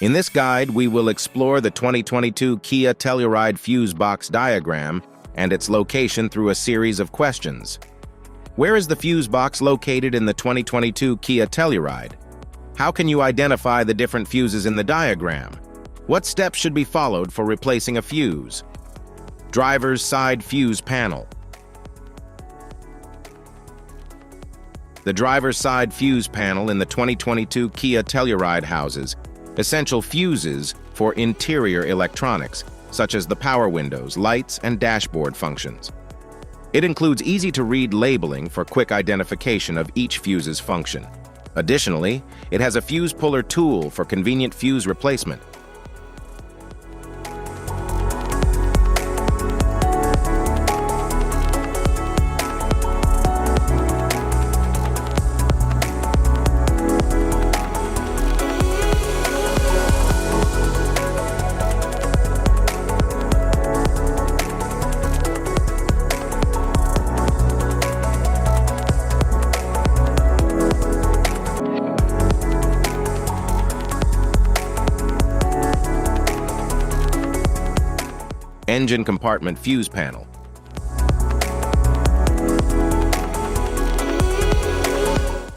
In this guide, we will explore the 2022 Kia Telluride Fuse Box diagram and its location through a series of questions. Where is the fuse box located in the 2022 Kia Telluride? How can you identify the different fuses in the diagram? What steps should be followed for replacing a fuse? Driver's side fuse panel. The driver's side fuse panel in the 2022 Kia Telluride houses essential fuses for interior electronics, such as the power windows, lights, and dashboard functions. It includes easy-to-read labeling for quick identification of each fuse's function. Additionally, it has a fuse puller tool for convenient fuse replacement. Engine compartment fuse panel.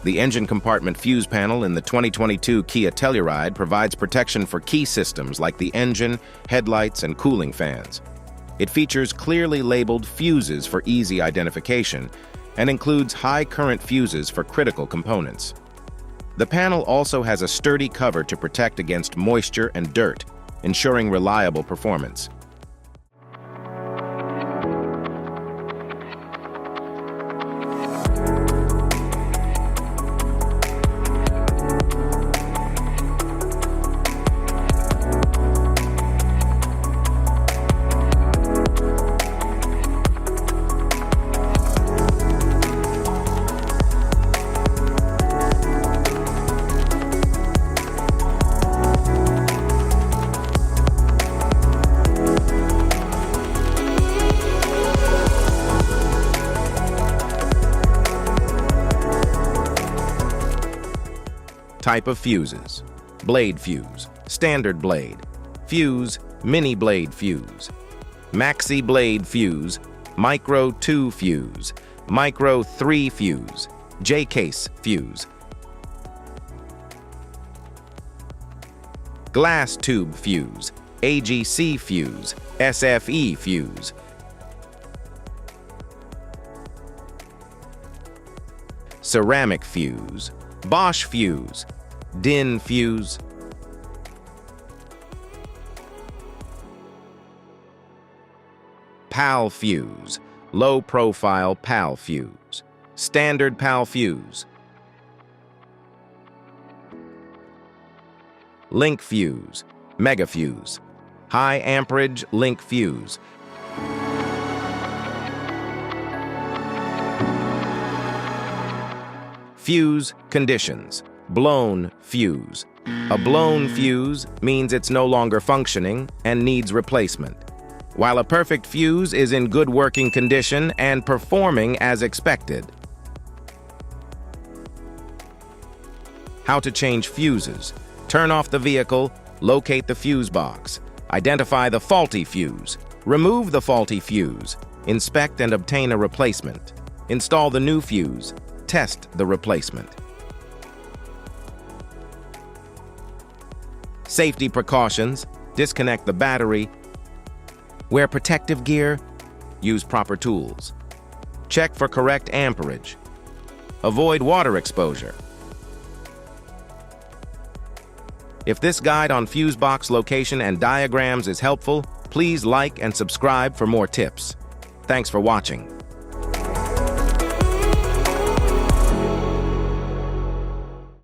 The engine compartment fuse panel in the 2022 Kia Telluride provides protection for key systems like the engine, headlights, and cooling fans. It features clearly labeled fuses for easy identification and includes high current fuses for critical components. The panel also has a sturdy cover to protect against moisture and dirt, ensuring reliable performance. Type of fuses: blade fuse, standard blade, fuse, mini blade fuse, maxi blade fuse, micro 2 fuse, micro 3 fuse, J-case fuse, glass tube fuse, AGC fuse, SFE fuse, ceramic fuse, Bosch fuse, DIN fuse, PAL fuse, low-profile PAL fuse, standard PAL fuse, link fuse, mega fuse, high amperage link fuse. Fuse conditions: blown fuse. A blown fuse means it's no longer functioning and needs replacement, while a perfect fuse is in good working condition and performing as expected. How to change fuses: turn off the vehicle, locate the fuse box, identify the faulty fuse, remove the faulty fuse, inspect and obtain a replacement, install the new fuse, test the replacement. Safety precautions: disconnect the battery, wear protective gear, use proper tools, check for correct amperage, avoid water exposure. If this guide on fuse box location and diagrams is helpful, please like and subscribe for more tips. Thanks for watching.